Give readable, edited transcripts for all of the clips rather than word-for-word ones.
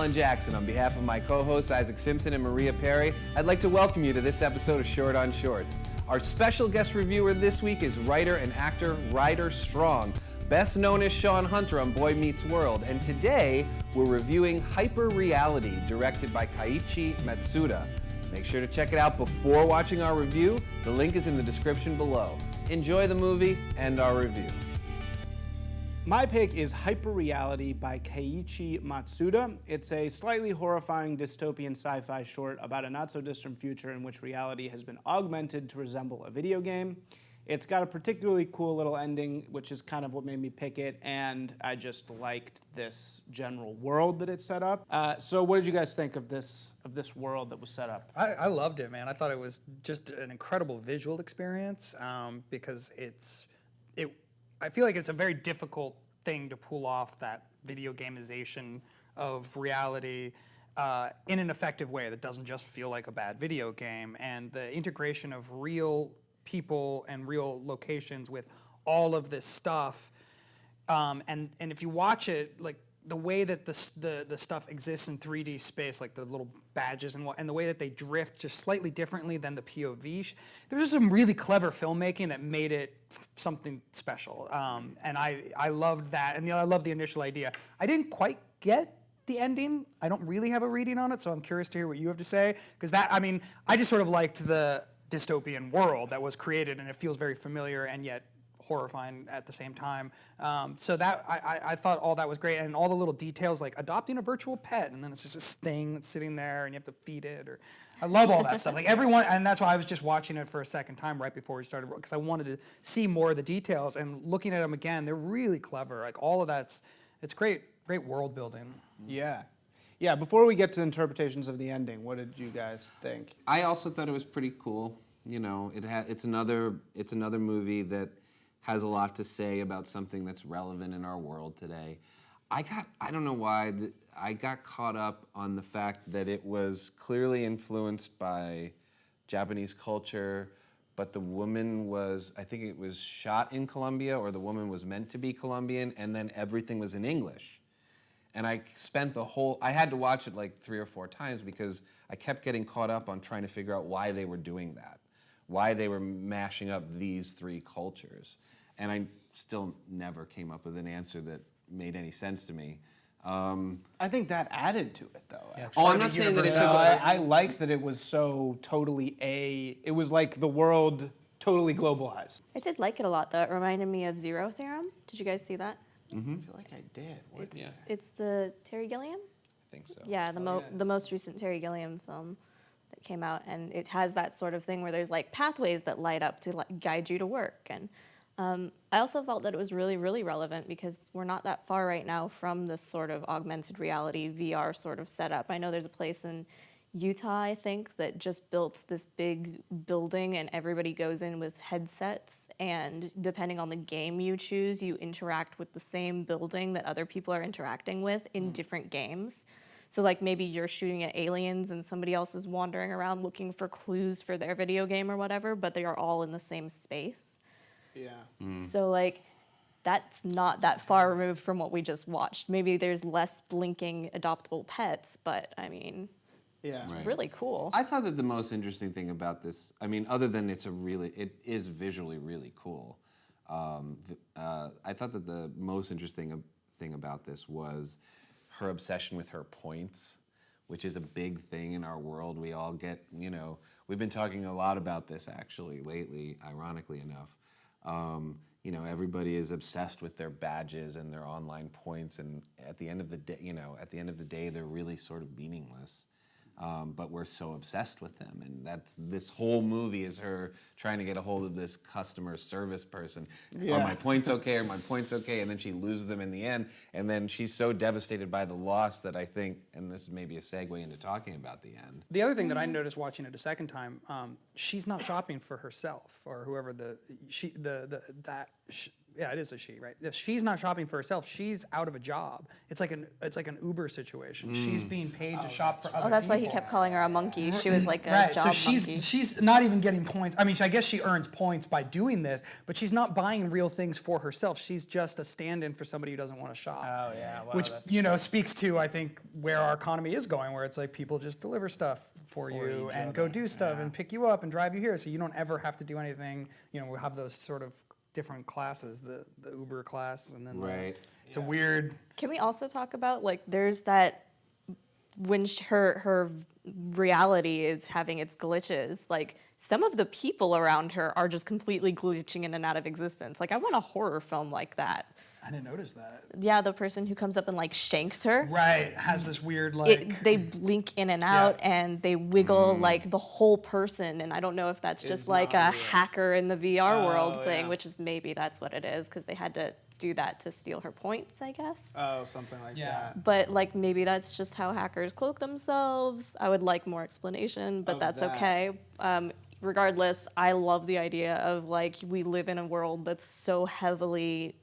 Alan Jackson. On behalf of my co-hosts Isaac Simpson and Maria Perry, I'd like to welcome you to this episode of Short on Shorts. Our special guest reviewer this week is writer and actor Ryder Strong, best known as Sean Hunter on Boy Meets World. And today, we're reviewing Hyper Reality, directed by Keiichi Matsuda. Make sure to check it out before watching our review. The link is in the description below. Enjoy the movie and our review. My pick is Hyper Reality by Keiichi Matsuda. It's a slightly horrifying dystopian sci-fi short about a not-so-distant future in which reality has been augmented to resemble a video game. It's got a particularly cool little ending, which is kind of what made me pick it, and I just liked this general world that it set up. So what did you guys think of this world that was set up? I loved it, man. I thought it was just an incredible visual experience because I feel like it's a very difficult thing to pull off, that video gamization of reality in an effective way that doesn't just feel like a bad video game. And the integration of real people and real locations with all of this stuff, and if you watch it, like the way that the stuff exists in 3D space, like the little badges and the way that they drift just slightly differently than the POV. There was some really clever filmmaking that made it something special, and I loved that, and I love the initial idea. I didn't quite get the ending. I don't really have a reading on it, so I'm curious to hear what you have to say, because I just sort of liked the dystopian world that was created, and it feels very familiar and yet horrifying at the same time. So that I thought all that was great, and all the little details like adopting a virtual pet, and then it's just this thing that's sitting there and you have to feed it. Or I love all that stuff. Like everyone, and that's why I was just watching it for a second time right before we started, because I wanted to see more of the details. And looking at them again, they're really clever. Like all of it's great world building. Yeah. Before we get to interpretations of the ending, what did you guys think? I also thought it was pretty cool. You know, it's another movie that has a lot to say about something that's relevant in our world today. I don't know why, I got caught up on the fact that it was clearly influenced by Japanese culture, but the woman I think it was shot in Colombia, or the woman was meant to be Colombian, and then everything was in English. And I had to watch it like 3 or 4 times because I kept getting caught up on trying to figure out why they were doing that, why they were mashing up these 3 cultures. And I still never came up with an answer that made any sense to me. I think that added to it, though. Yeah, I'm not saying that it took... I liked that it was so totally it was like the world totally globalized. I did like it a lot, though. It reminded me of Zero Theorem. Did you guys see that? Mm-hmm. I feel like I did. It's the Terry Gilliam? I think so. Yeah, the most recent Terry Gilliam film that came out, and it has that sort of thing where there's like pathways that light up to like guide you to work. And I also felt that it was really, really relevant because we're not that far right now from this sort of augmented reality VR sort of setup. I know there's a place in Utah, I think, that just built this big building, and everybody goes in with headsets, and depending on the game you choose, you interact with the same building that other people are interacting with in different games. So like maybe you're shooting at aliens and somebody else is wandering around looking for clues for their video game or whatever, but they are all in the same space. Yeah. So like, that's not that far removed from what we just watched. Maybe there's less blinking adoptable pets, but I mean, it's really cool. I thought that the most interesting thing about this, I mean, other than it is visually really cool. I thought that the most interesting thing about this was her obsession with her points, which is a big thing in our world. We all get, we've been talking a lot about this actually lately, ironically enough. Everybody is obsessed with their badges and their online points, and at the end of the day, they're really sort of meaningless. But we're so obsessed with them, and this whole movie is her trying to get a hold of this customer service person. Are my points okay? Are my points okay? And then she loses them in the end, and then she's so devastated by the loss that I think, and this is maybe a segue into talking about the end. The other thing that I noticed watching it a second time, she's not shopping for herself or whoever yeah, it is a she, right? If she's not shopping for herself, she's out of a job. It's like an Uber situation. She's being paid to shop for other people. Oh, that's why he kept calling her a monkey. She was like a Right, job so monkey. she's not even getting points. I mean, I guess she earns points by doing this, but she's not buying real things for herself. She's just a stand-in for somebody who doesn't want to shop. Oh, yeah. Wow, Which, speaks to, I think, where our economy is going, where it's like people just deliver stuff for you each and other. go do stuff and pick you up and drive you here, so you don't ever have to do anything. We have those sort of different classes, the Uber class, and then Right. it's a weird. Can we also talk about, like, there's that, when her reality is having its glitches, like, some of the people around her are just completely glitching in and out of existence. Like, I want a horror film like that. I didn't notice that. Yeah, the person who comes up and, like, shanks her. Right, has this weird like. They blink in and out and they wiggle like the whole person, and I don't know if that's just like a hacker in the VR world thing, which is maybe that's what it is, because they had to do that to steal her points, I guess. Oh, something like that. But like maybe that's just how hackers cloak themselves. I would like more explanation, but that's that. okay. Regardless, I love the idea of like we live in a world that's so heavily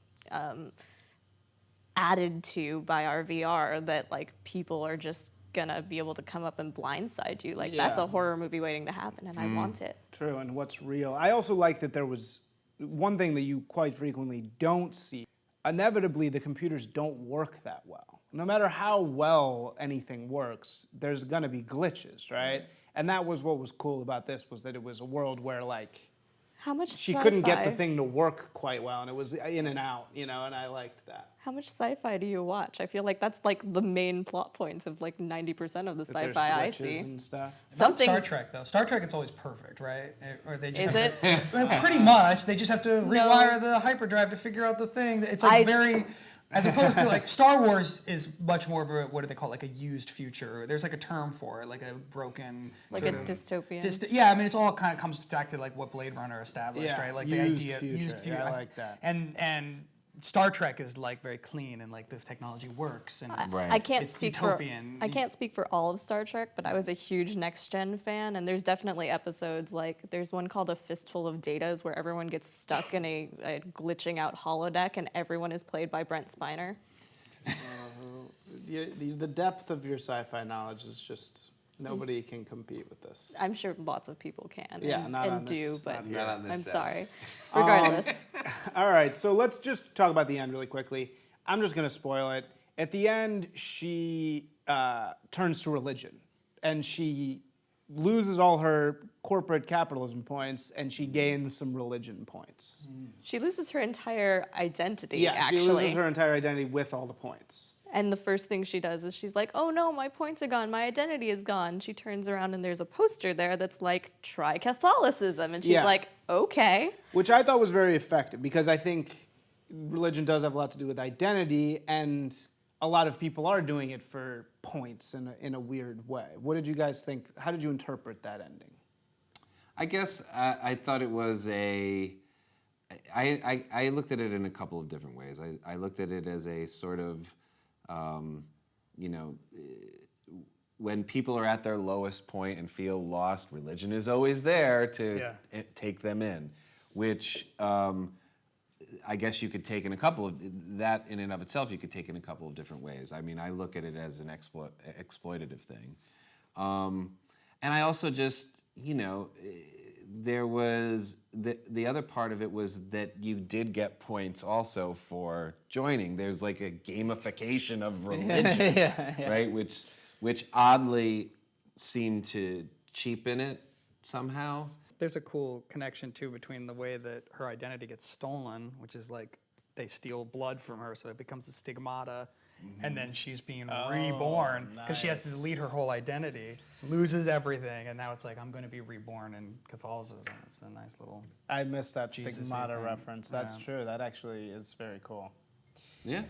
added to by our VR that like people are just gonna be able to come up and blindside you. Like that's a horror movie waiting to happen, and I want it. True, and what's real. I also like that there was one thing that you quite frequently don't see. Inevitably, the computers don't work that well. No matter how well anything works, there's gonna be glitches, right? And that was what was cool about this, was that it was a world where like How much she sci-fi? couldn't get the thing to work quite well, and it was in and out, and I liked that. How much sci-fi do you watch? I feel like that's like the main plot points of like 90% of the That there's sci-fi I glitches see. and stuff. Not Star Trek though. Star Trek, it's always perfect, right? Or they just Is have it? To, well, pretty much. They just have to rewire the hyperdrive to figure out the thing. It's like very, as opposed to like Star Wars is much more of a, what do they call it, like a used future. There's like a term for it, like a broken. Like sort a of dystopian. Yeah, I mean, it's all kind of comes back to like what Blade Runner established, Yeah, right? Like used the idea future. used future. Yeah, I like that. And Star Trek is like very clean and like the technology works and it's, Right. I can't it's speak utopian. for I can't speak for all of Star Trek, but I was a huge Next Gen fan, and there's definitely episodes like there's one called A Fistful of Datas where everyone gets stuck in a glitching out holodeck, and everyone is played by Brent Spiner. The depth of your sci-fi knowledge is just, nobody can compete with this. I'm sure lots of people can Yeah, and, not and on do, this- but not here. Not on this I'm set. sorry. Regardless. All right, so let's just talk about the end really quickly. I'm just going to spoil it. At the end, she turns to religion, and she loses all her corporate capitalism points, and she gains some religion points. She loses her entire identity, Yeah, actually. she loses her entire identity with all the points. And the first thing she does is she's like, oh no, my points are gone, my identity is gone. She turns around and there's a poster there that's like, try Catholicism. And she's Yeah. like, okay. Which I thought was very effective, because I think religion does have a lot to do with identity, and a lot of people are doing it for points in a weird way. What did you guys think? How did you interpret that ending? I guess I thought it was I looked at it in a couple of different ways. I looked at it as a sort of, when people are at their lowest point and feel lost, religion is always there to take them in, which I guess you could take in a couple of, that in and of itself, you could take in a couple of different ways. I mean, I look at it as an exploitative thing. And I also just, there was, the other part of it was that you did get points also for joining. There's like a gamification of religion, right? Which oddly seemed to cheapen it somehow. There's a cool connection too between the way that her identity gets stolen, which is like they steal blood from her, so it becomes a stigmata, and then she's being reborn because she has to delete her whole identity, loses everything, and now it's like, I'm going to be reborn in Catholicism. It's a nice little. I missed that Jesus-y stigmata thing. reference. That's true. That actually is very cool. Yeah.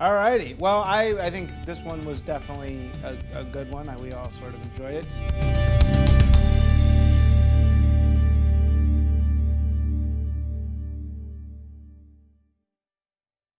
Alrighty. Well, I think this one was definitely a good one. We all sort of enjoyed it.